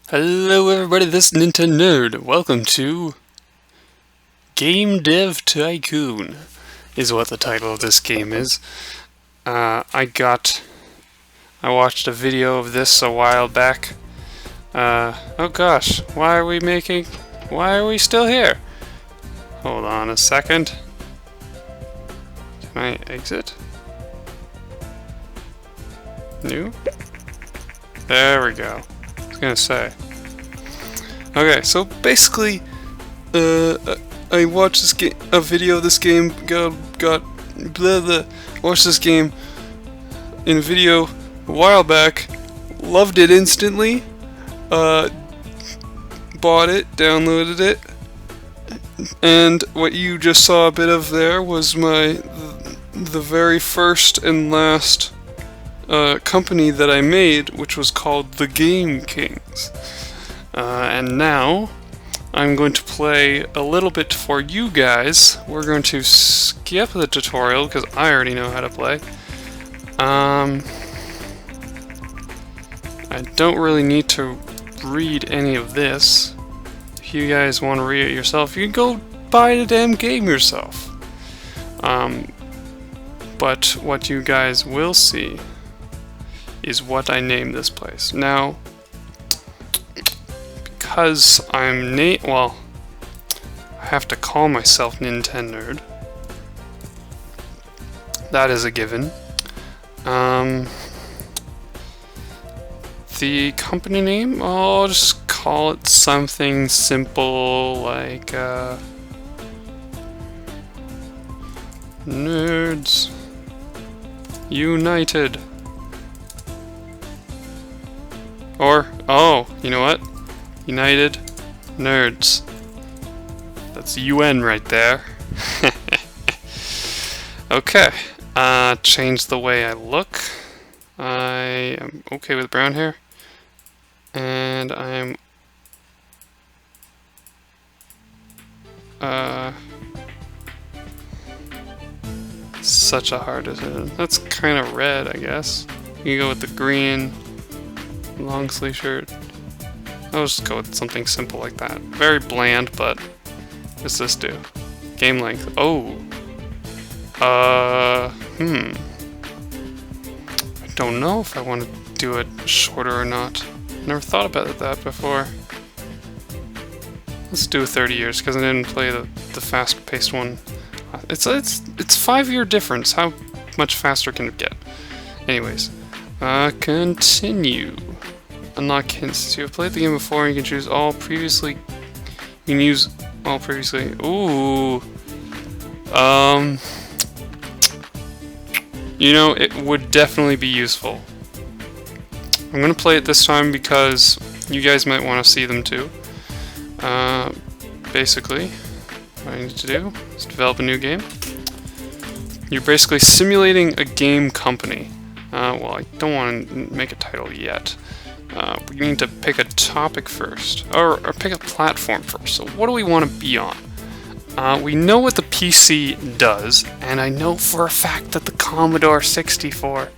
Hello everybody, this is Nintennerd. Welcome to Game Dev Tycoon, is what the title of this game is. I watched a video of this a while back. Oh gosh, why are we still here? Hold on a second. Can I exit? New? There we go. I was gonna say. Okay, so basically, I watched a video of this game, watched this game in a video a while back, loved it instantly, bought it, downloaded it, and what you just saw a bit of there was the very first and last company that I made, which was called The Game Kings. And now I'm going to play a little bit for you guys. We're going to skip the tutorial because I already know how to play. I don't really need to read any of this. If you guys want to read it yourself, you can go buy the damn game yourself. But what you guys will see is what I name this place. Now, because I have to call myself Nintennerd. That is a given. The company name, I'll just call it something simple like Nerds United. Or, oh, you know what? United Nerds. That's UN right there. Okay. Change the way I look. I am okay with brown hair. And I'm such a hard decision. That's kind of red, I guess. You can go with the green long sleeve shirt. I'll just go with something simple like that. Very bland, but what does this do? Game length. Oh. I don't know if I want to do it shorter or not. Never thought about that before. Let's do 30 years because I didn't play the fast-paced one. It's 5-year difference. How much faster can it get? Anyways, continue. Unlock hints. So you've played the game before, and you can choose all previously. You can use all previously. Ooh. You know, it would definitely be useful. I'm gonna play it this time because you guys might want to see them too. Basically, what I need to do is develop a new game. You're basically simulating a game company. Well, I don't want to make a title yet. We need to pick a topic first, or pick a platform first. So what do we want to be on? We know what the PC does, and I know for a fact that the Commodore 64,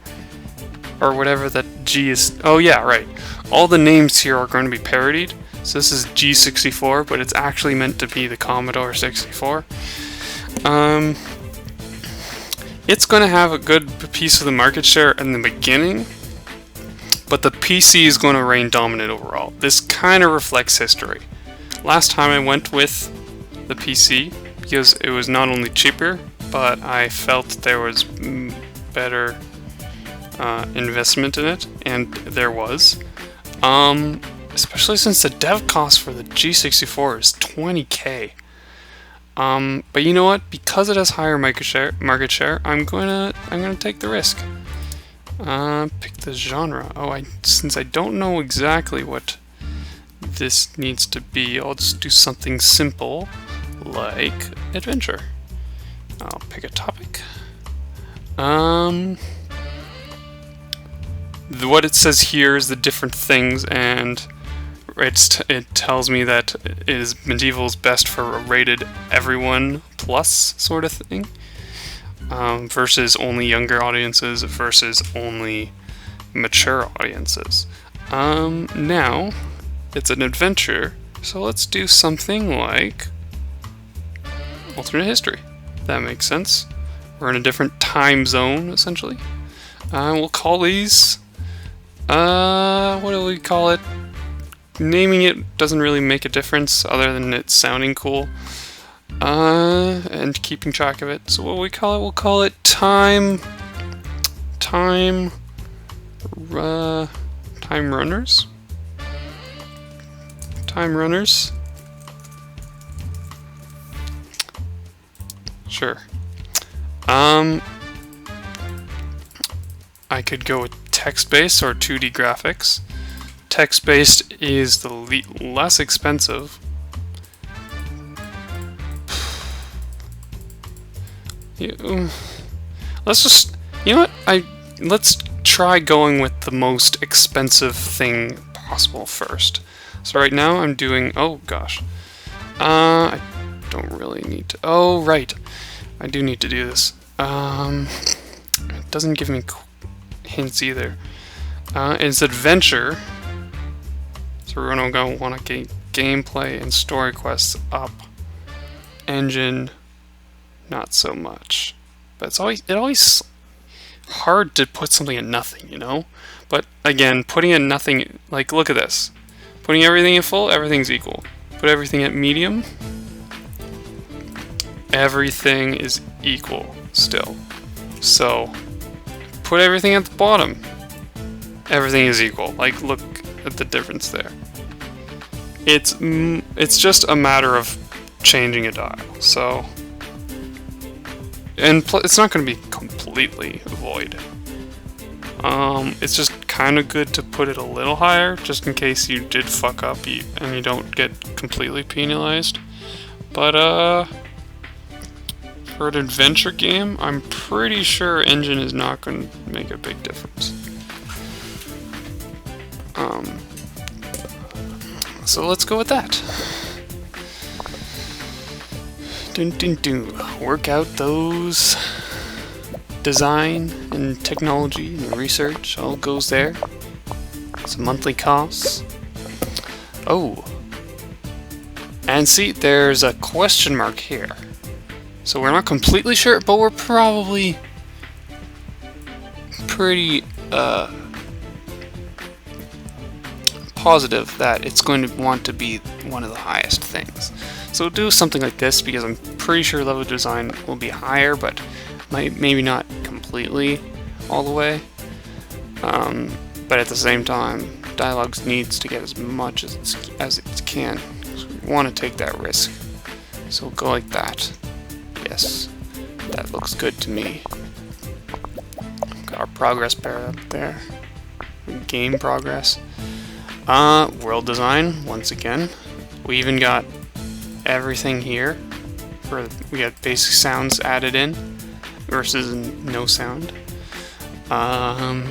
or whatever that G is, oh yeah, right. All the names here are going to be parodied. So this is G64, but it's actually meant to be the Commodore 64. It's going to have a good piece of the market share in the beginning, but the PC is going to reign dominant overall. This kind of reflects history. Last time I went with the PC because it was not only cheaper, but I felt there was better investment in it, and there was. Especially since the dev cost for the G64 is 20K. But you know what? Because it has higher market share, I'm gonna take the risk. Pick the genre. Oh, since I don't know exactly what this needs to be, I'll just do something simple like adventure. I'll pick a topic. What it says here is the different things, and it tells me that medieval is best for a rated everyone plus sort of thing, versus only younger audiences versus only mature audiences. Now, it's an adventure, so let's do something like alternate history. That makes sense. We're in a different time zone, essentially. We'll call these, what do we call it? Naming it doesn't really make a difference other than it sounding cool. And keeping track of it. So what we call it? We'll call it time runners. Time runners. Sure. I could go with text-based or 2D graphics. Text-based is the less expensive. Let's just, you know what? Let's try going with the most expensive thing possible first. So right now I'm doing, oh gosh. I don't really need to, oh right. I do need to do this. It doesn't give me hints either. It's adventure. So we're gonna want to get gameplay and story quests up. Engine, not so much. But it's always hard to put something at nothing, you know? But again, putting at nothing, like look at this. Putting everything at full, everything's equal. Put everything at medium, everything is equal still. So put everything at the bottom, everything is equal. Like look at the difference there. It's just a matter of changing a dial. So, and it's not going to be completely void. It's just kind of good to put it a little higher, just in case you did fuck up and you don't get completely penalized. But for an adventure game, I'm pretty sure engine is not going to make a big difference. So let's go with that. Work out those design and technology and research, all goes there. Some monthly costs. Oh, and see, there's a question mark here. So we're not completely sure, but we're probably pretty positive that it's going to want to be one of the highest things. So we'll do something like this because I'm pretty sure level design will be higher, but maybe not completely all the way. But at the same time, dialogues needs to get as much as it can. So we want to take that risk. So we'll go like that. Yes, that looks good to me. Got our progress bar up there. Game progress. World design, once again. We even got everything here. We got basic sounds added in versus no sound. I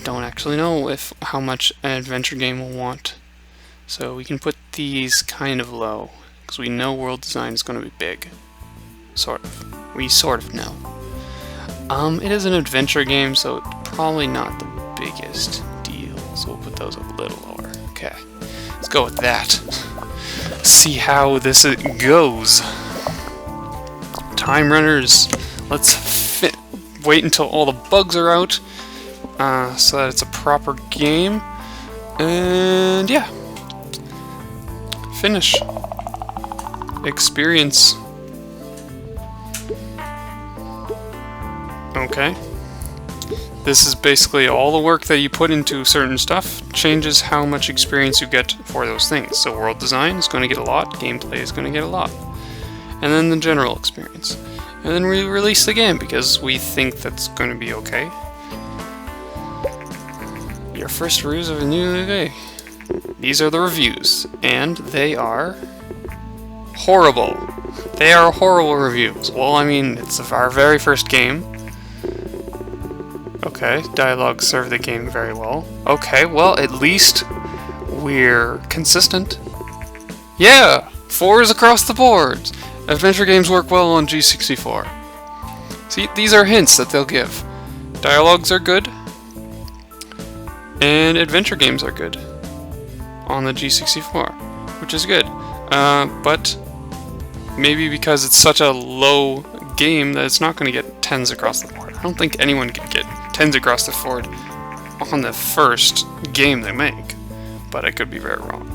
don't actually know how much an adventure game will want. So we can put these kind of low, because we know world design is going to be big. Sort of. We sort of know. It is an adventure game, so it's probably not the biggest deal. So we'll put those a little lower. Okay. Let's go with that. See how this goes. Time runners. Let's wait until all the bugs are out, so that it's a proper game. And yeah. Finish. Experience. Okay. This is basically all the work that you put into certain stuff changes how much experience you get for those things. So world design is going to get a lot, gameplay is going to get a lot. And then the general experience. And then we release the game because we think that's going to be okay. Your first reviews of a new day. These are the reviews, and they are horrible. They are horrible reviews. Well, I mean, it's our very first game. Okay, dialogue served the game very well. Okay, well, at least we're consistent. Yeah! 4s across the board! Adventure games work well on G64. See, these are hints that they'll give. Dialogues are good. And adventure games are good. on the G64, which is good. But maybe because it's such a low game that it's not going to get 10s across the board. I don't think anyone can get 10s across the board on the first game they make, but I could be very wrong.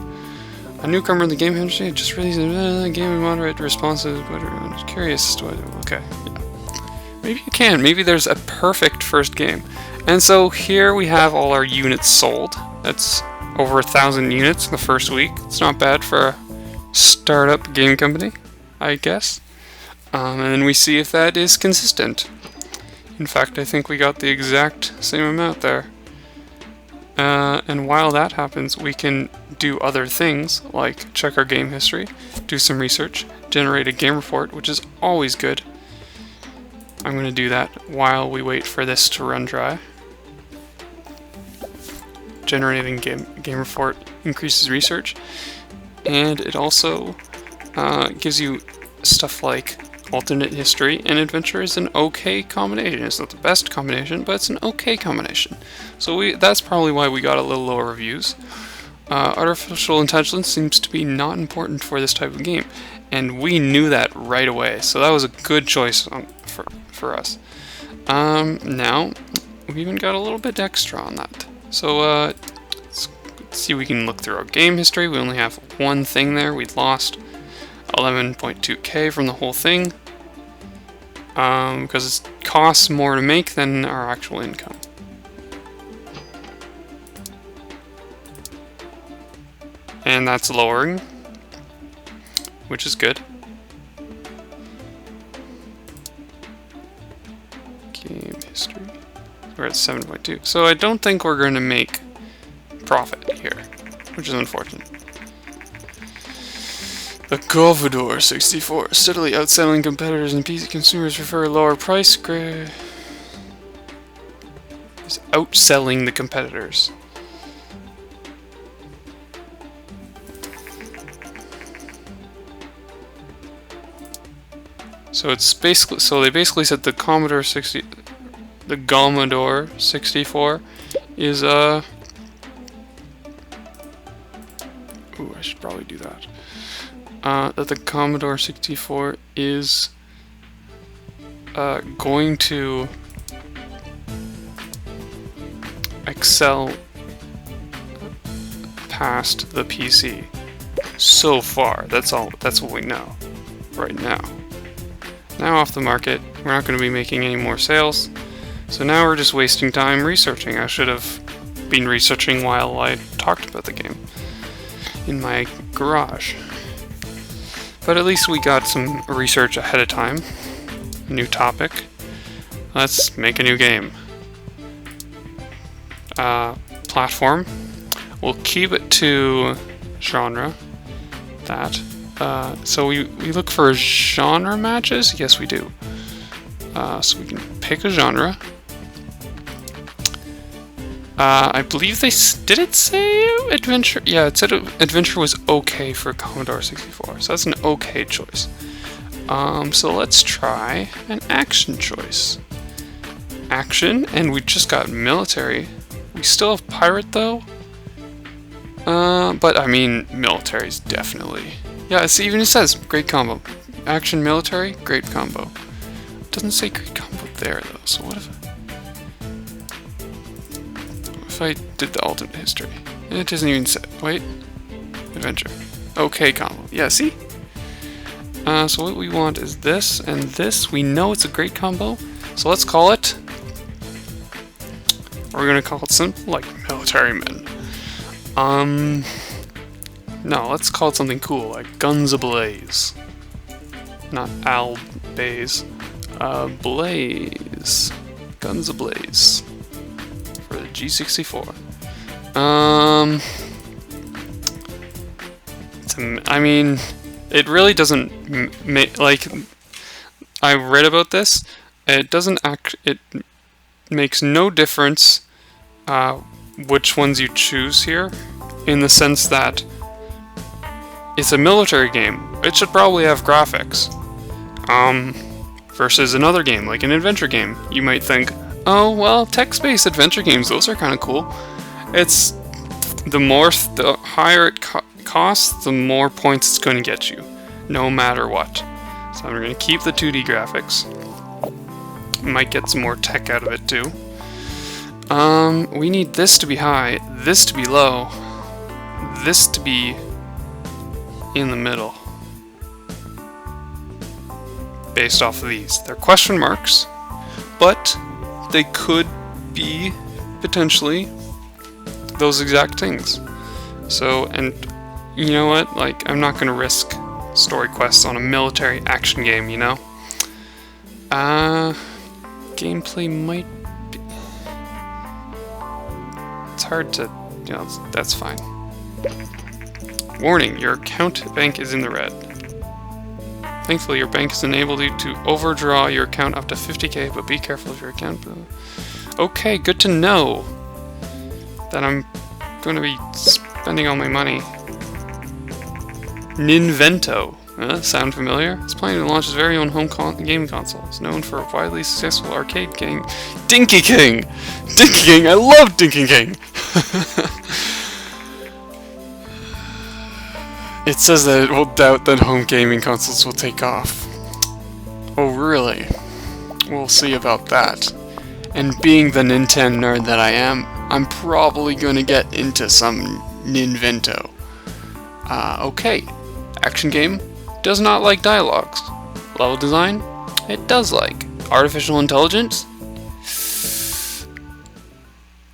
A newcomer in the game industry just released a game with moderate responses, but I'm just curious. Okay, yeah. Maybe you can. Maybe there's a perfect first game. And so here we have all our units sold. That's over 1,000 units in the first week. It's not bad for a startup game company, I guess. And then we see if that is consistent. In fact, I think we got the exact same amount there. And while that happens, we can do other things, like check our game history, do some research, generate a game report, which is always good. I'm going to do that while we wait for this to run dry. Generating game report increases research, and it also gives you stuff like alternate history and adventure is an okay combination. It's not the best combination, but it's an okay combination. So that's probably why we got a little lower reviews. Artificial intelligence seems to be not important for this type of game, and we knew that right away. So that was a good choice for us. Now we even got a little bit extra on that. So let's see, we can look through our game history. We only have one thing there. We lost 11.2k from the whole thing because it costs more to make than our actual income. And that's lowering, which is good. Game history. We're at 7.2. So I don't think we're going to make profit here, which is unfortunate. The Commodore 64, steadily outselling competitors and PC consumers prefer a lower price. Is outselling the competitors. So it's basically, they basically said the Commodore 64 is ooh, I should probably do that. That the Commodore 64 is going to excel past the PC so far. That's all. That's what we know right now. Now off the market, we're not going to be making any more sales. So now we're just wasting time researching. I should have been researching while I talked about the game in my garage. But at least we got some research ahead of time. New topic. Let's make a new game. Platform. We'll keep it to genre. That. So we look for genre matches? Yes, we do. So we can pick a genre. I believe did it say adventure? Yeah, it said adventure was okay for Commodore 64, so that's an okay choice. So let's try an action choice. Action, and we just got military. We still have pirate though. But I mean, military's definitely. Yeah, it's even it says great combo. Action military, great combo. It doesn't say great combo there though. So what if I did the alternate history? It doesn't even say. Wait, adventure. Okay combo. Yeah, see. So what we want is this and this. We know it's a great combo. So let's call it. We're gonna call it simple, like military men. No, let's call it something cool, like Guns Ablaze. Not Al Baze. Blaze. Guns Ablaze. For the G64. I mean, it really doesn't make, like, I read about this, it doesn't it makes no difference which ones you choose here, in the sense that it's a military game. It should probably have graphics. Versus another game, like an adventure game. You might think, oh, well, text-based adventure games, those are kind of cool. It's the higher it costs, the more points it's going to get you, no matter what. So I'm going to keep the 2D graphics. Might get some more tech out of it too. We need this to be high, this to be low, this to be in the middle. Based off of these. They're question marks, but they could be potentially those exact things. So, and you know what? Like, I'm not gonna risk story quests on a military action game, you know? Gameplay might be... It's hard to, you know, that's fine. Warning, your account bank is in the red. Thankfully, your bank has enabled you to overdraw your account up to 50k, but be careful of your account. Okay, good to know that I'm going to be spending all my money. Ninvento. Sound familiar? It's planning to launch its very own home game console. It's known for a widely successful arcade game. Dinky King! Dinky King! I love Dinky King! It says that it will doubt that home gaming consoles will take off. Oh, really? We'll see about that. And being the Nintennerd that I am, I'm probably gonna get into some Ninvento. Okay. Action game does not like dialogues. Level design, it does like. Artificial intelligence,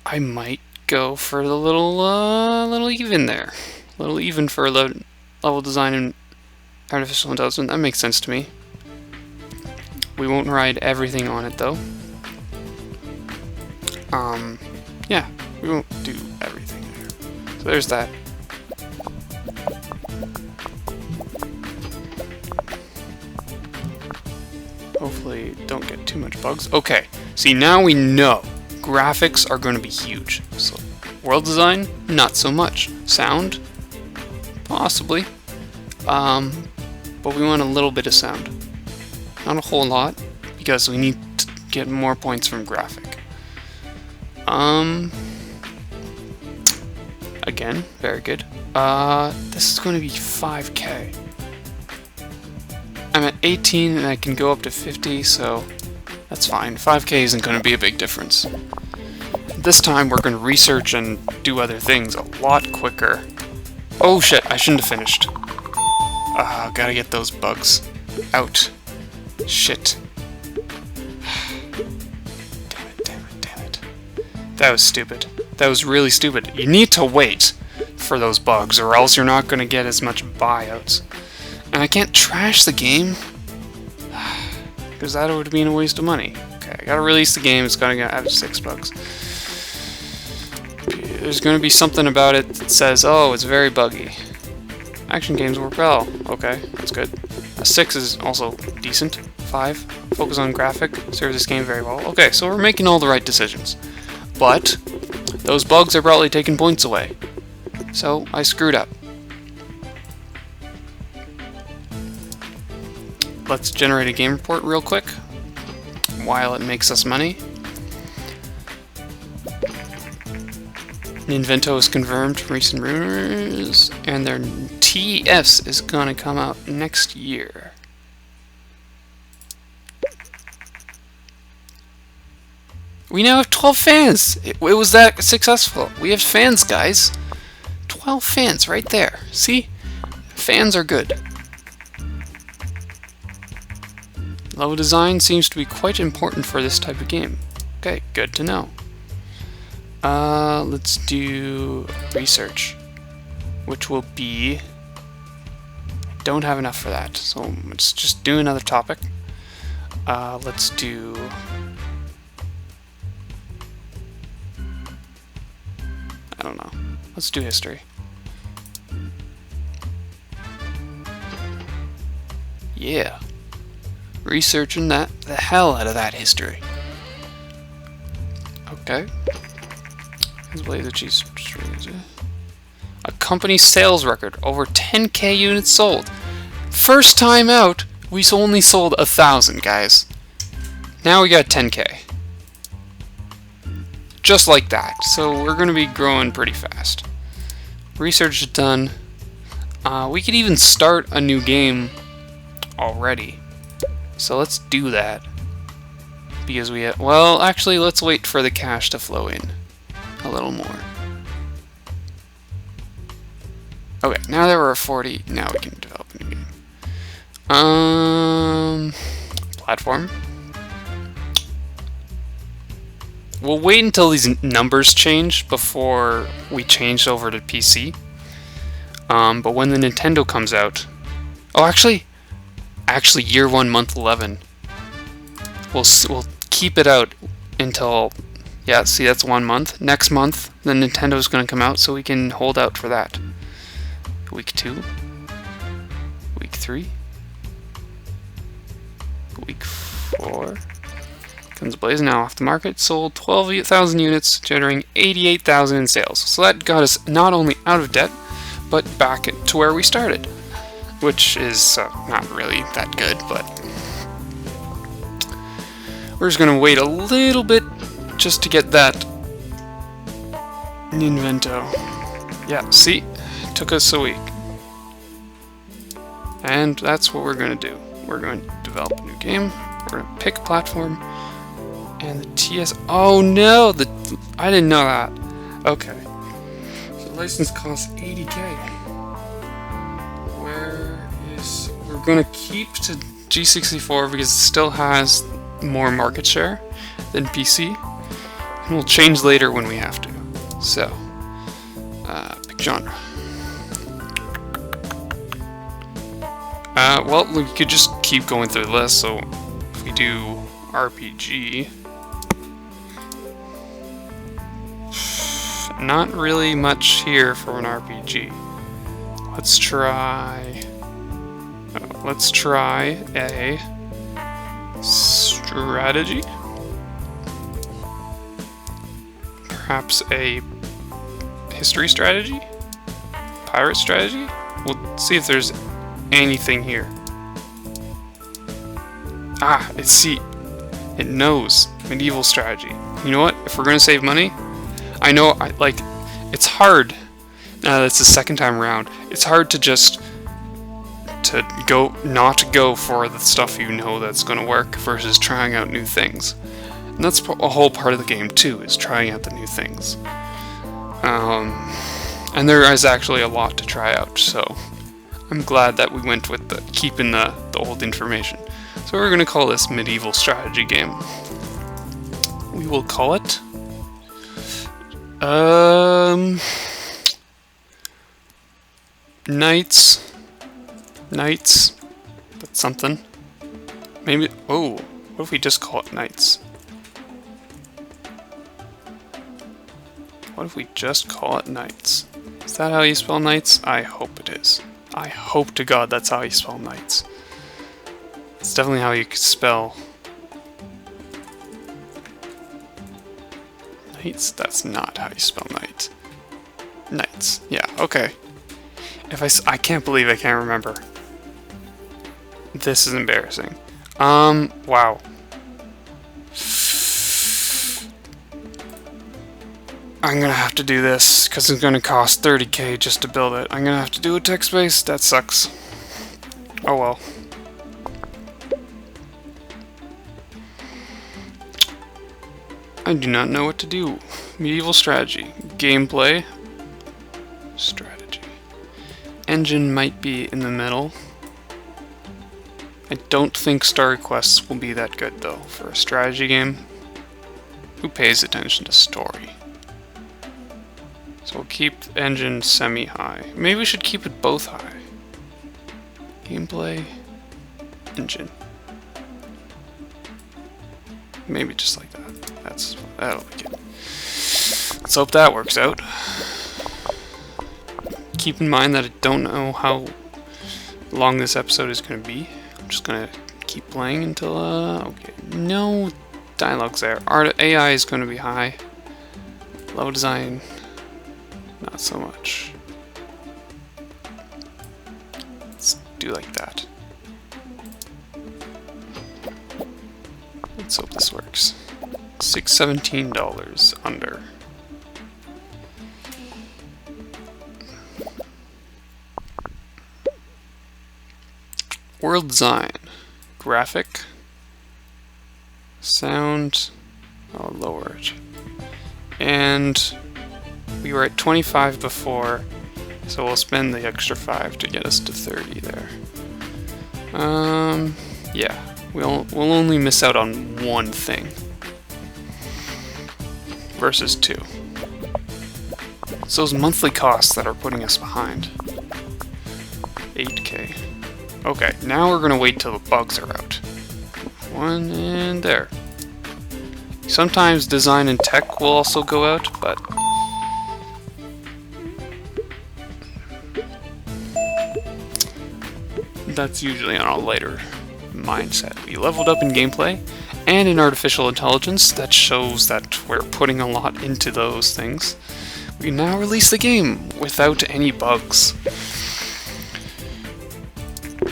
I might go for the little even there. Little even for level design and artificial intelligence. That makes sense to me. We won't ride everything on it though. Yeah, we won't do everything there. So there's that. Hopefully don't get too much bugs. Okay, see now we know graphics are going to be huge. So world design, not so much. Sound, possibly. But we want a little bit of sound. Not a whole lot, because we need to get more points from graphic. Again, very good. This is going to be 5k. I'm at 18 and I can go up to 50, so that's fine. 5k isn't going to be a big difference. This time we're going to research and do other things a lot quicker. Oh shit, I shouldn't have finished. Gotta get those bugs out. Shit. Damn it. That was stupid. That was really stupid. You need to wait for those bugs or else you're not going to get as much buyouts. And I can't trash the game because that would have been a waste of money. Okay, I gotta release the game. It's gonna have 6 bugs. There's gonna be something about it that says, oh, it's very buggy. Action games work well. Okay, that's good. A 6 is also decent. 5, focus on graphic, serves this game very well. Okay, so we're making all the right decisions. But those bugs are probably taking points away. So I screwed up. Let's generate a game report real quick while it makes us money. Ninvento is confirmed, recent rumors, and their TS is gonna come out next year. We now have 12 fans! It was that successful. We have fans, guys. 12 fans right there. See? Fans are good. Level design seems to be quite important for this type of game. Okay, good to know. Let's do research, which will be... Don't have enough for that, so let's just do another topic. Let's do... I don't know. Let's do history. Yeah. Researching the hell out of that history. Okay. A company sales record, over 10k units sold. First time out, we only sold 1,000, guys. Now we got 10k. Just like that. So we're going to be growing pretty fast. Research is done. We could even start a new game already. So let's do that. Because we have, well, actually, let's wait for the cash to flow in a little more. Okay, now that we're at 40, now we can develop a new game. Platform. We'll wait until these numbers change before we change over to PC. But when the Nintendo comes out, oh, actually, year 1, month 11. We'll keep it out until, yeah. See, that's 1 month. Next month, the Nintendo's going to come out, so we can hold out for that. Week 2, week 3, week 4. Guns Blazing now off the market, sold 12,000 units, generating 88,000 in sales. So that got us not only out of debt, but back to where we started, which is not really that good, but we're just gonna wait a little bit just to get that Ninvento. Yeah, see, it took us a week. And that's what we're gonna do. We're going to develop a new game, we're gonna pick a platform, and the TS. Oh no! I didn't know that. Okay. So the license costs 80K. We're gonna keep to G64 because it still has more market share than PC, and we'll change later when we have to. So, pick genre. Well, we could just keep going through the list. So, if we do RPG. Not really much here for an RPG. Let's try a strategy. Perhaps a history strategy? Pirate strategy? We'll see if there's anything here. Ah, it knows medieval strategy. You know what? If we're gonna save money, I know, it's hard. That's the second time around. It's hard to just not go for the stuff you know that's going to work versus trying out new things. And that's a whole part of the game too, is trying out the new things. And there is actually a lot to try out, so I'm glad that we went with keeping the old information. So we're going to call this medieval strategy game. We will call it Knights, that's something. Maybe, oh, what if we just call it Knights? What if we just call it Knights? Is that how you spell Knights? I hope it is. I hope to God that's how you spell Knights. It's definitely how you could spell Knights. That's not how you spell Knight. Knights. Yeah, okay. I can't believe I can't remember. This is embarrassing. Wow. I'm gonna have to do this, because it's gonna cost 30K just to build it. I'm gonna have to do a text-based. That sucks. Oh well. I do not know what to do. Medieval strategy. Gameplay. Strategy. Engine might be in the middle. I don't think Star Quests will be that good though for a strategy game. Who pays attention to story? So we'll keep engine semi-high. Maybe we should keep it both high. Gameplay, engine. Maybe just like that. That'll be good. Let's hope that works out. Keep in mind that I don't know how long this episode is going to be. I'm just going to keep playing until, okay, no dialogues there. Art AI is going to be high. Level design, not so much. Let's do like that. Let's hope this works. $617 under. World design, graphic, sound, I'll lower it. And we were at 25 before, so we'll spend the extra 5 to get us to 30 there. Yeah, we'll only miss out on one thing versus 2. It's those monthly costs that are putting us behind. 8K. Okay, now we're gonna wait till the bugs are out. 1 and there. Sometimes design and tech will also go out, but that's usually on a lighter mindset. We leveled up in gameplay and in artificial intelligence. That shows that we're putting a lot into those things. We now release the game without any bugs.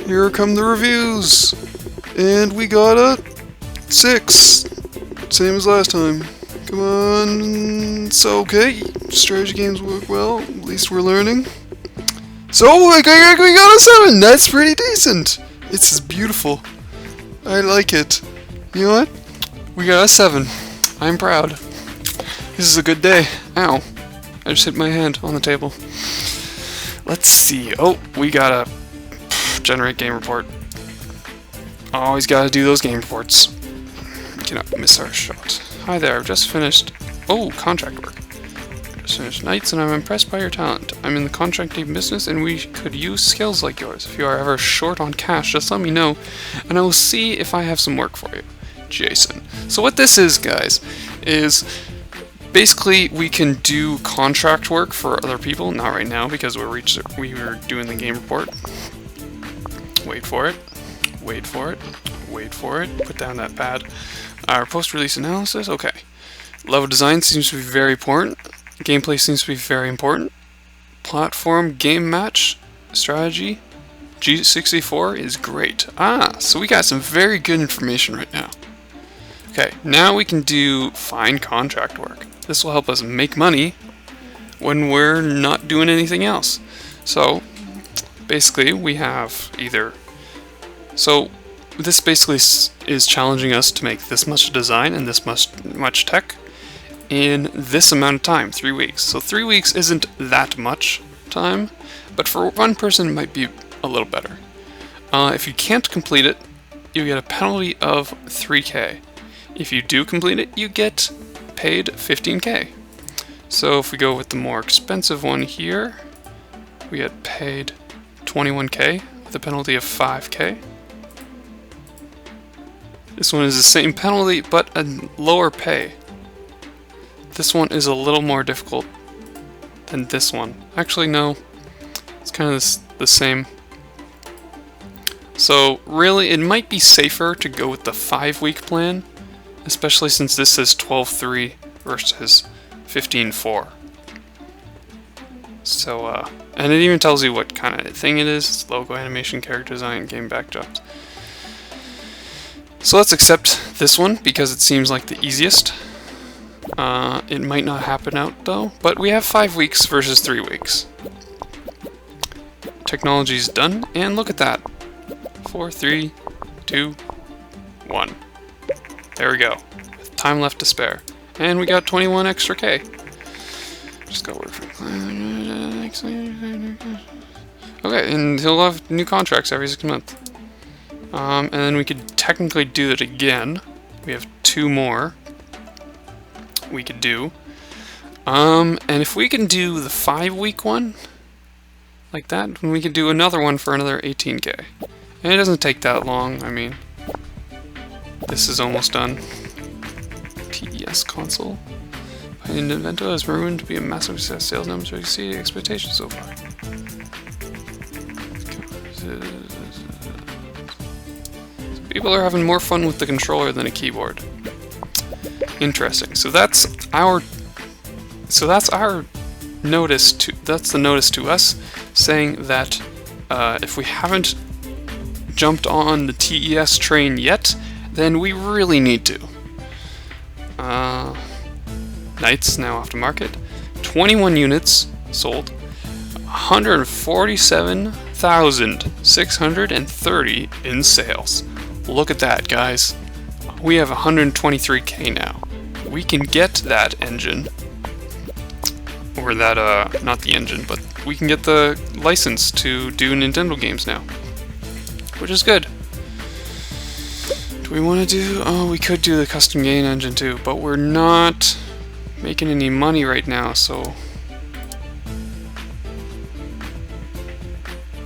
Here come the reviews! And we got a 6! Same as last time. Come on, it's okay. Strategy games work well, at least we're learning. So, we got a 7! That's pretty decent! It's beautiful. I like it. You know what? We got a 7. I'm proud. This is a good day. Ow. I just hit my hand on the table. Let's see. Oh, we gotta generate game report. Always gotta do those game reports. Cannot miss our shot. Hi there, I've just finished... Oh, contract work. Just finished nights and I'm impressed by your talent. I'm in the contracting business and we could use skills like yours. If you are ever short on cash, just let me know and I will see if I have some work for you. Jason. So what this is, guys, is basically we can do contract work for other people. Not right now because we were doing the game report. Wait for it. Wait for it. Wait for it. Put down that pad. Our post-release analysis. Okay. Level design seems to be very important. Gameplay seems to be very important. Platform game match strategy. G64 is great. So we got some very good information right now. Okay, now we can do fine contract work. This will help us make money when we're not doing anything else. So basically we have either... So this basically is challenging us to make this much design and this much tech in this amount of time, 3 weeks. So 3 weeks isn't that much time, but for one person it might be a little better. If you can't complete it, you get a penalty of 3K. If you do complete it, you get paid 15K. So if we go with the more expensive one here, we get paid 21K with a penalty of 5K. This one is the same penalty, but a lower pay. This one is a little more difficult than this one. Actually, no. It's kind of the same. So, really, it might be safer to go with the 5-week plan, especially since this says 12.3 versus 15.4. So, and it even tells you what kind of thing it is. It's logo, animation, character design, game backdrops. So let's accept this one because it seems like the easiest. It might not happen out though, but we have 5 weeks versus 3 weeks. Technology's done, and look at that. 4, 3, 2, 1. There we go. With time left to spare. And we got 21 extra K. Just go work for... Okay, and he'll have new contracts every 6 months. And then we could technically do it again. We have 2 more we could do. And if we can do the 5-week one, like that, then we could do another one for another 18K. And it doesn't take that long, I mean. This is almost done. PES console. Nintendo has proven to be a massive success. Sales numbers exceed expectations so far. People are having more fun with the controller than a keyboard. Interesting. So that's our notice to the notice to us saying that if we haven't jumped on the TES train yet, then we really need to. Knights now off the market. 21 units sold. 147 1,630 in sales. Look at that, guys. We have 123k now. We can get that engine, or that, not the engine, but we can get the license to do Nintendo games now, which is good. Do we want to do... oh, we could do the custom game engine too, but we're not making any money right now, so...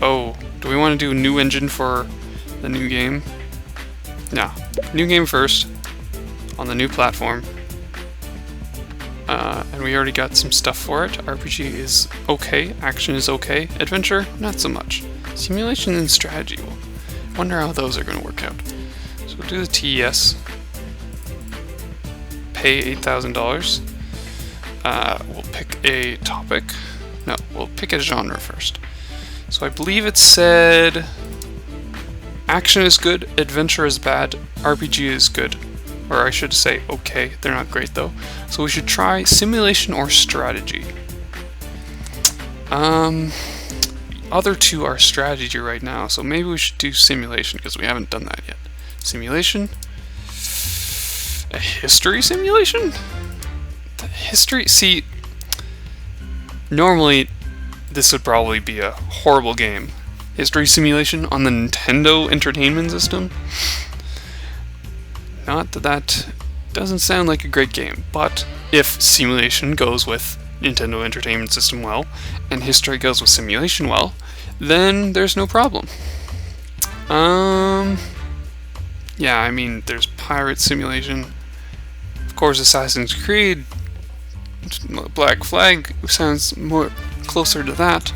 oh, do we want to do a new engine for the new game? No. New game first, on the new platform. And we already got some stuff for it. RPG is okay, action is okay, adventure, not so much. Simulation and strategy, well, wonder how those are going to work out. So we'll do the TES. Pay $8,000. We'll pick a topic. No, we'll pick a genre first. So I believe it said action is good, adventure is bad, RPG is good. Or I should say okay, they're not great though. So we should try simulation or strategy. Other two are strategy right now, so maybe we should do simulation because we haven't done that yet. Simulation? A history simulation? The history? See, normally this would probably be a horrible game. History simulation on the Nintendo Entertainment System? Not that that doesn't sound like a great game, but if simulation goes with Nintendo Entertainment System well, and history goes with simulation well, then there's no problem. Yeah, I mean, there's pirate simulation. Of course, Assassin's Creed, Black Flag sounds more closer to that,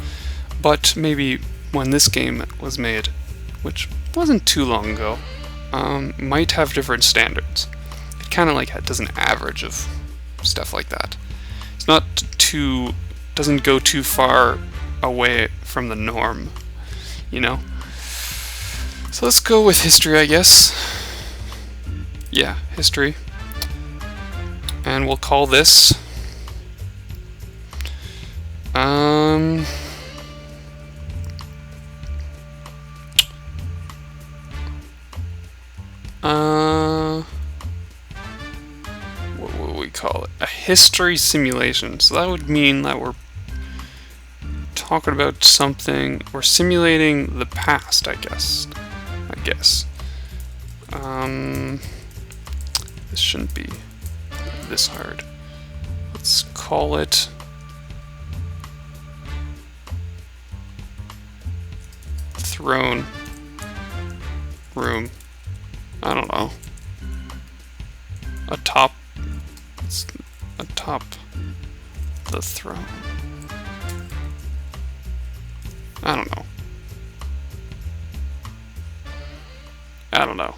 but maybe when this game was made, which wasn't too long ago, might have different standards. It kind of like does an average of stuff like that. It's not too, doesn't go too far away from the norm, you know? So let's go with history, I guess. Yeah, history. And we'll call this what will we call it? A history simulation. So that would mean that we're talking about something, we're simulating the past, I guess. This shouldn't be this hard. Let's call it throne room. I don't know. Atop the throne. I don't know.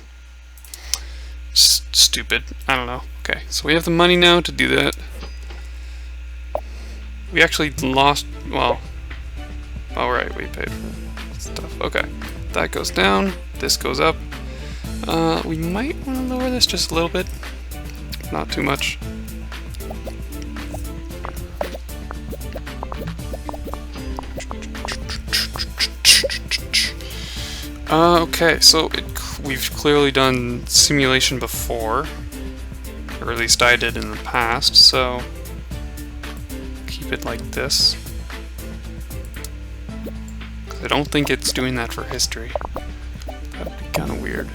Stupid. I don't know. Okay, so we have the money now to do that. We actually lost, well, alright, we paid for stuff. Okay, that goes down, this goes up. We might want to lower this just a little bit. Not too much. Okay, so we've clearly done simulation before, or at least I did in the past, so keep it like this. 'Cause I don't think it's doing that for history. That'd be kind of weird.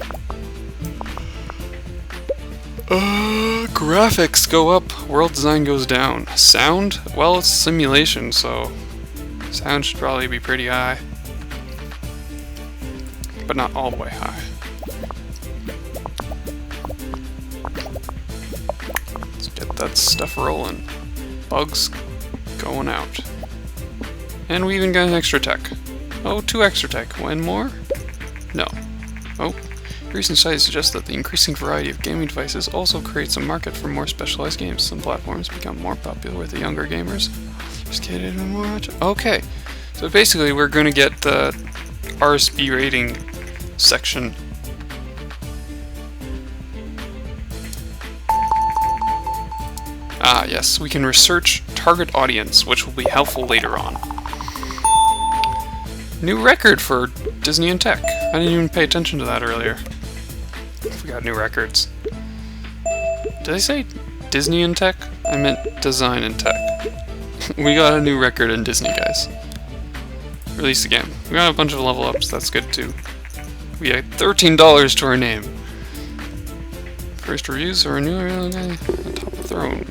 Graphics go up, world design goes down. Sound? Well, it's simulation, so sound should probably be pretty high. But not all the way high. Let's get that stuff rolling. Bugs going out. And we even got an extra tech. Oh, 2 extra tech. When more? No. Oh. Recent studies suggest that the increasing variety of gaming devices also creates a market for more specialized games. Some platforms become more popular with the younger gamers. Skated and watch. Okay. So basically we're going to get the RSB rating section. Ah, yes, we can research target audience, which will be helpful later on. New record for Disney and Tech. I didn't even pay attention to that earlier. We got new records. Did I say Disney and Tech? I meant Design and Tech. We got a new record in Disney, guys. Release the game. We got a bunch of level ups, that's good too. We had $13 to our name. First reviews are a new top of throne.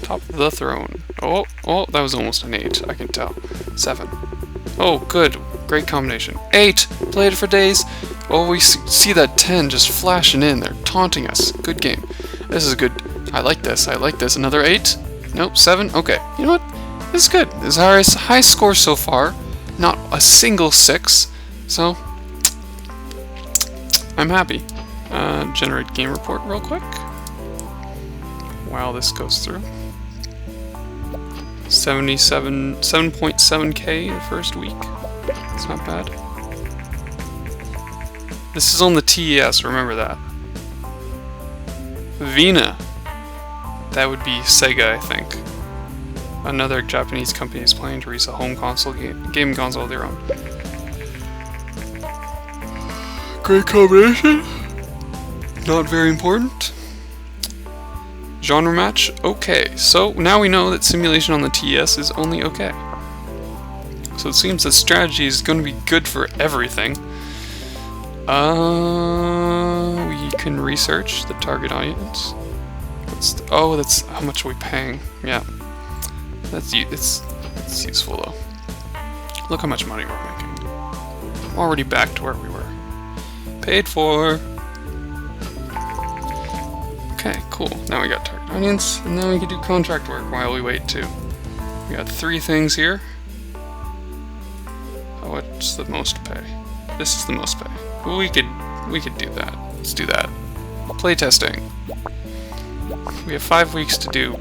Top of the throne. Oh, that was almost an 8, I can tell. 7. Oh, good. Great combination. 8! Played it for days. Oh, we see that 10 just flashing in. They're taunting us. Good game. This is good. I like this. I like this. Another 8? Nope, 7? Okay. You know what? This is good. This is our high score so far. Not a single 6. So, I'm happy. Generate game report real quick. While this goes through. 7.7k the first week. It's not bad. This is on the TES, remember that. Vina. That would be Sega, I think. Another Japanese company is planning to release a home console game console of their own. Great combination. Not very important. Genre match, okay. So now we know that simulation on the TES is only okay. So it seems that strategy is going to be good for everything. We can research the target audience. That's how much are we paying? Yeah, it's useful though. Look how much money we're making. I'm already back to where we were. Paid for. Okay, cool. Now we got target audience, and then we can do contract work while we wait too. We got 3 things here. Oh, what's the most pay? This is the most pay. We could do that. Let's do that. Playtesting. We have 5 weeks to do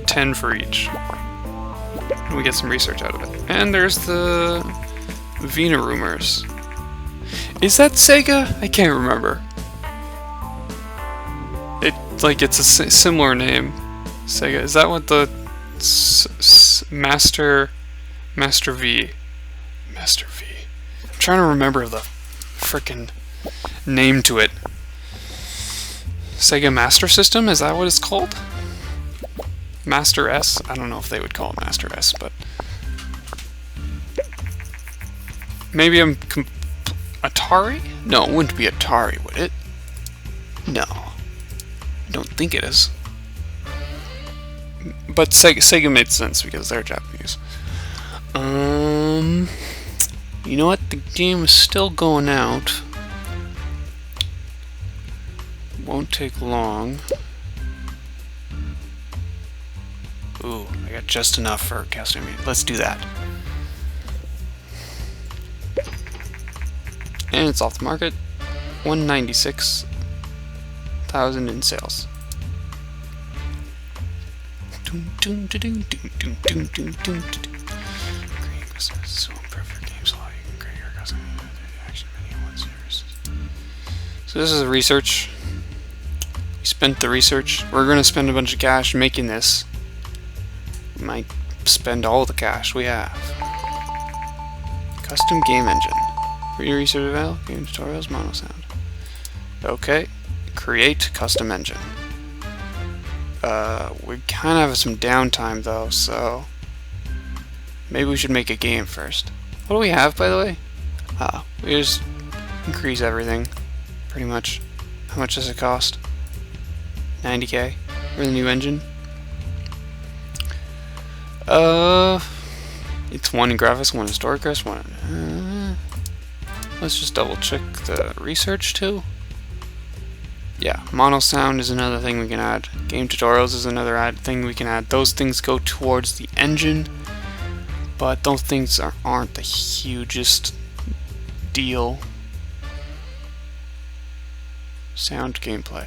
10 for each. And we get some research out of it. And there's the Vina rumors. Is that Sega? I can't remember. It's a similar name. Sega. Is that what the Master V? Master V. I'm trying to remember the frickin' name to it. Sega Master System? Is that what it's called? Master S? I don't know if they would call it Master S, but maybe I'm Atari? No, it wouldn't be Atari, would it? No. I don't think it is. But Sega made sense because they're Japanese. You know what? The game is still going out. Won't take long. Ooh, I got just enough for casting me. Let's do that. And it's off the market. 196,000 in sales. So this is a research. We spent the research. We're going to spend a bunch of cash making this. We might spend all the cash we have. Custom game engine. Free research available. Game tutorials. Mono sound. Okay. Create custom engine. We kind of have some downtime though, so maybe we should make a game first. What do we have, by the way? We just increase everything, pretty much. How much does it cost? 90k for the new engine. It's 1 in graphics, 1 in story crest, 1. Let's just double check the research too. Yeah, mono sound is another thing we can add. Game tutorials is another thing we can add. Those things go towards the engine, but those things aren't the hugest deal. Sound gameplay.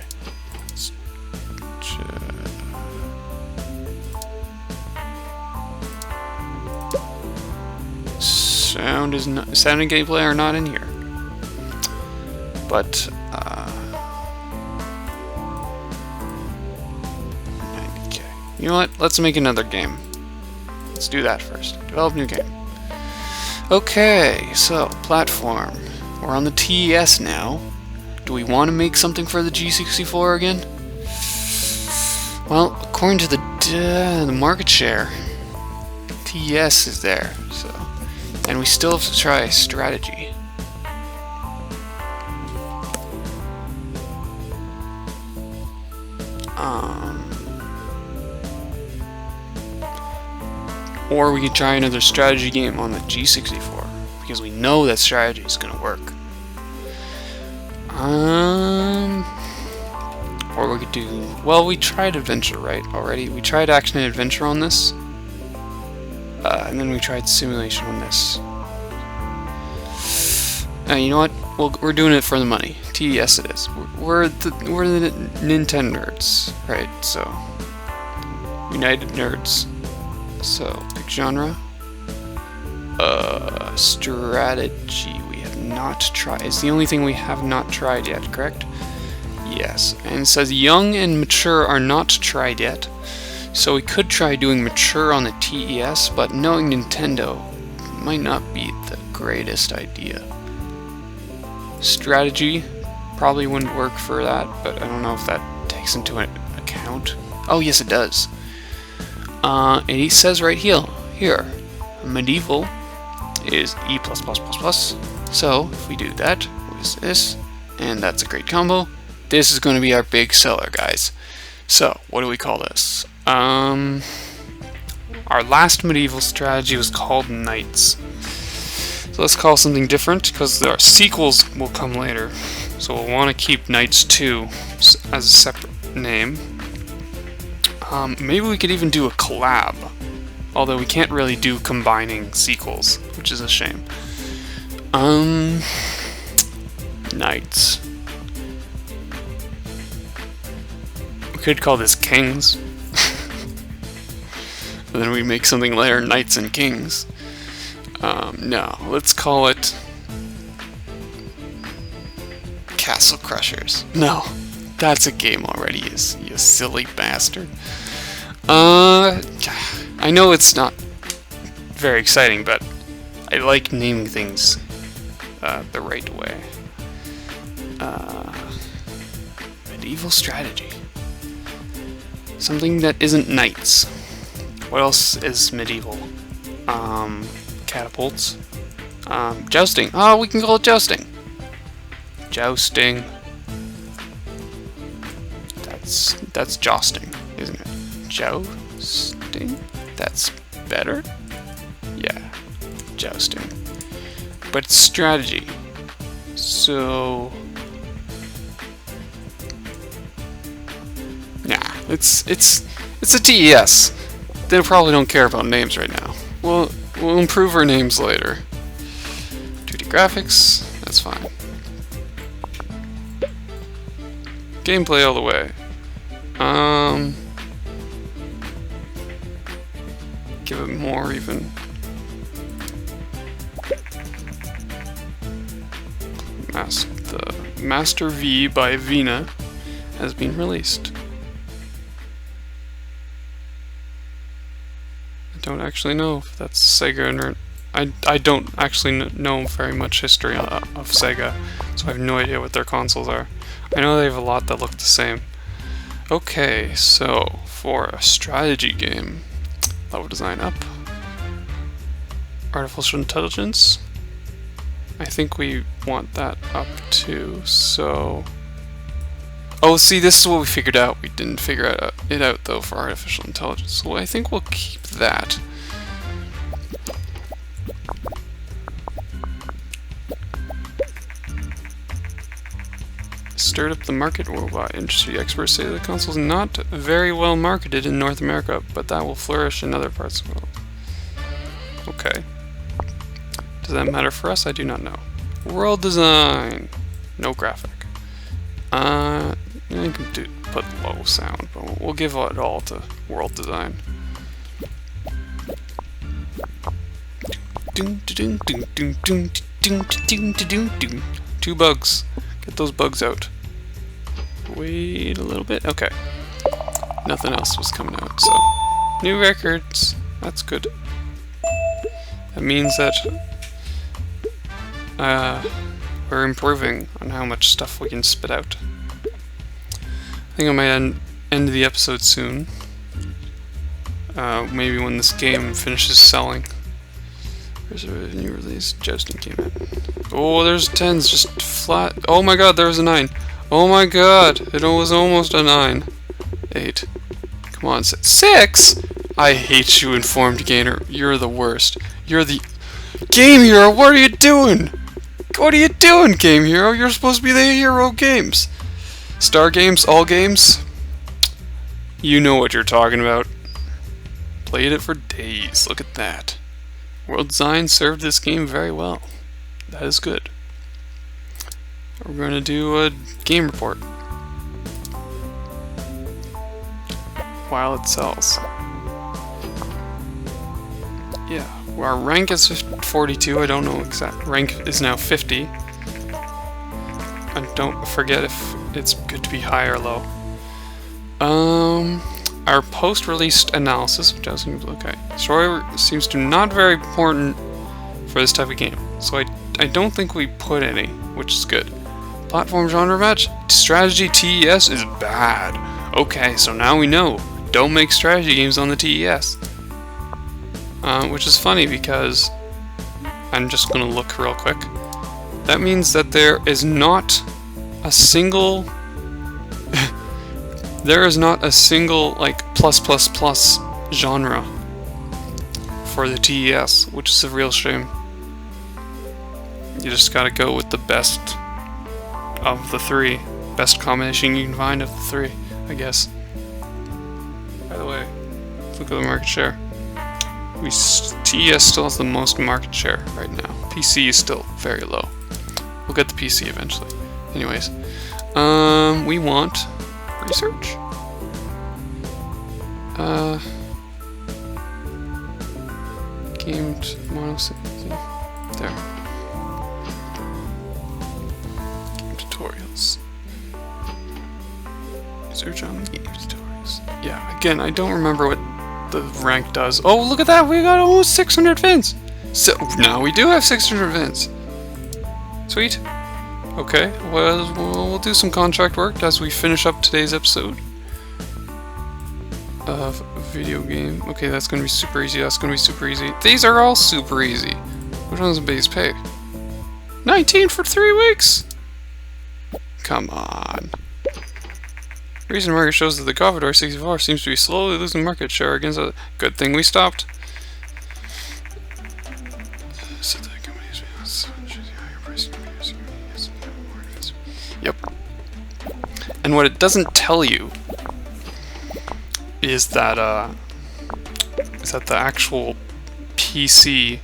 Sound and gameplay are not in here, but 90k. You know what? Let's make another game. Let's do that first. Develop new game. Okay, so platform. We're on the TES now. Do we want to make something for the G64 again? Well, according to the market share, TES is there. So, and we still have to try strategy. Or we could try another strategy game on the G64, because we know that strategy is going to work. Or we could do... Well, we tried adventure, right, already. We tried action and adventure on this. And then we tried simulation on this. You know what? We're doing it for the money. TES it is. We're the Nintennerds, right? So, United Nerds. So, pick genre. Strategy we have not tried. It's the only thing we have not tried yet, correct? Yes. And it says young and mature are not tried yet. So we could try doing mature on the TES, but knowing Nintendo might not be the greatest idea. Strategy probably wouldn't work for that, but I don't know if that takes into account. Oh yes it does. And he says right here, medieval is E++++. So if we do that, what is this? And that's a great combo. This is going to be our big seller, guys. So what do we call this? Our last medieval strategy was called Knights. So let's call something different, because our sequels will come later. So we'll want to keep Knights 2 as a separate name. Maybe we could even do a collab, although we can't really do combining sequels, which is a shame. Knights. We could call this Kings. And then we make something later, Knights and Kings. No, let's call it Castle Crushers. No, that's a game already, you silly bastard. I know it's not very exciting, but I like naming things the right way. Medieval strategy. Something that isn't knights. What else is medieval? Catapults. Jousting. Oh, we can call it jousting. Jousting. That's jousting, isn't it? Jousting? That's better? Yeah. Jousting. But it's strategy. So... Nah, it's a TES. They probably don't care about names right now. We'll improve our names later. 2D graphics, that's fine. Gameplay all the way. Give it more even. The Master V by Vina has been released. I don't actually know if that's Sega or... I don't actually know very much history of Sega, so I have no idea what their consoles are. I know they have a lot that look the same. Okay, so for a strategy game, level design up. Artificial intelligence. I think we want that up too, so... Oh, see, this is what we figured out. We didn't figure it out, though, for artificial intelligence. So I think we'll keep that. Stirred up the market worldwide. Industry experts say the console is not very well marketed in North America, but that will flourish in other parts of the world. Okay. Does that matter for us? I do not know. World design. No graphic. You can put low sound, but we'll give it all to world design. 2 bugs. Get those bugs out. Wait a little bit. Okay. Nothing else was coming out, so... New records. That's good. That means that we're improving on how much stuff we can spit out. I think I might end the episode soon. Maybe when this game finishes selling. There's a new release. Jousting came out. Oh, there's 10s just flat. Oh my god, there was a 9. Oh my god, it was almost a 9. 8. Come on, 6? I hate you, Informed Gamer. You're the worst. You're the... Game Hero, what are you doing? What are you doing, Game Hero? You're supposed to be the hero of games. Star Games, all games. You know what you're talking about. Played it for days. Look at that. World Design served this game very well. That is good. We're going to do a game report while it sells. Yeah, our rank is 42. I don't know exact. Rank is now 50. I don't forget if it's good to be high or low. Our post-release analysis, which I was going to look at. Story seems to not very important for this type of game, so I don't think we put any, which is good. Platform genre match, strategy TES is bad. Okay, so now we know. Don't make strategy games on the TES. Which is funny because I'm just going to look real quick. That means that there is not a single like plus genre for the TES, which is a real shame. You just gotta go with the best of the 3. Best combination you can find of the 3, I guess. By the way, look at the market share. TES still has the most market share right now. PC is still very low. We'll get the PC eventually. Anyways, we want research. Gamed monosync. There. Game tutorials. Search on game tutorials. Yeah, again, I don't remember what the rank does. Oh, look at that! We got almost 600 fins! So, now we do have 600 fins. Sweet. Okay, well, we'll do some contract work as we finish up today's episode of video game. Okay, that's gonna be super easy. That's gonna be super easy. These are all super easy. Which one's the base pay? 19 for 3 weeks? Come on. Recent market shows that the Commodore 64 seems to be slowly losing market share against a good thing we stopped. Yep. And what it doesn't tell you is that the actual PC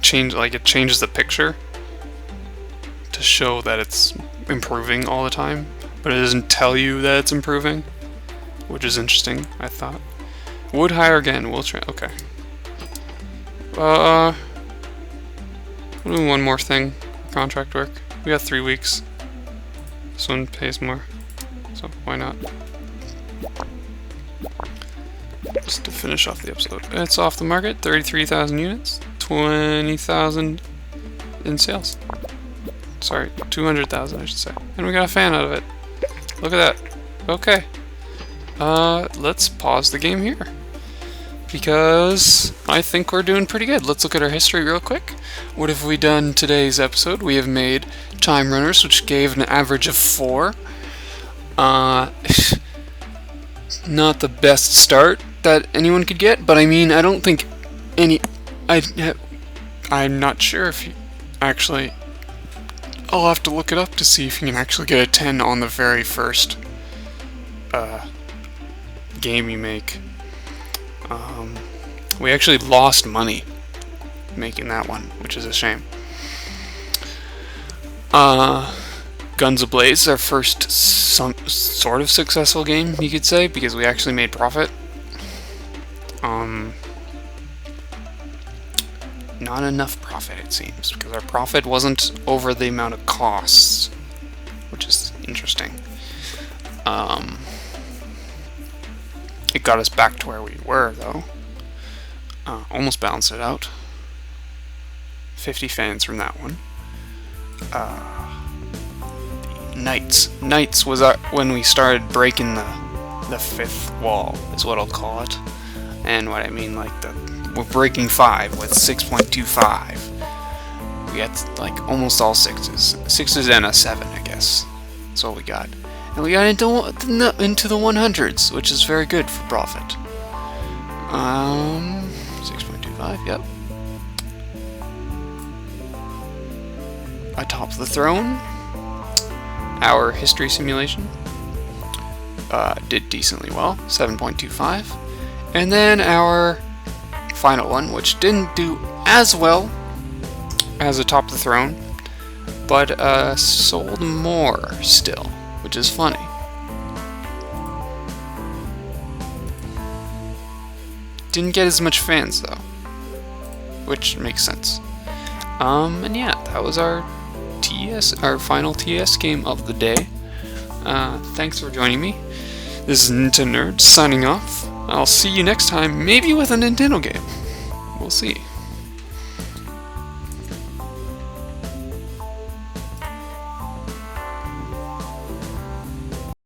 changes the picture to show that it's improving all the time, but it doesn't tell you that it's improving, which is interesting, I thought. Would hire again, we'll try. Okay. We'll do one more thing. Contract work. We got 3 weeks. This one pays more, so why not? Just to finish off the episode. It's off the market, 33,000 units, 20,000 in sales. Sorry, 200,000 I should say. And we got a fan out of it. Look at that. Okay. Let's pause the game here, because I think we're doing pretty good. Let's look at our history real quick. What have we done today's episode? We have made Time Runners, which gave an average of 4. Not the best start that anyone could get, but I mean, I don't think I'm not sure if you actually... I'll have to look it up to see if you can actually get a 10 on the very first game you make. We actually lost money making that one, which is a shame. Guns Ablaze, our first sort of successful game, you could say, because we actually made profit. Not enough profit, it seems, because our profit wasn't over the amount of costs, which is interesting. It got us back to where we were, though. Almost balanced it out. 50 fans from that one. Knights. Knights was when we started breaking the fifth wall, is what I'll call it. And what I mean, like, we're breaking 5 with 6.25. We got like almost all 6s. 6s and a 7, I guess. That's all we got. And we got into the 100s, which is very good for profit. 6.25, yep. Atop the throne, our history simulation did decently well, 7.25. And then our final one, which didn't do as well as Atop the Throne, but sold more still, which is funny. Didn't get as much fans though, which makes sense. And yeah, that was our final TS game of the day. Thanks for joining me. This is Nintennerd signing off. I'll see you next time, maybe with a Nintendo game. We'll see.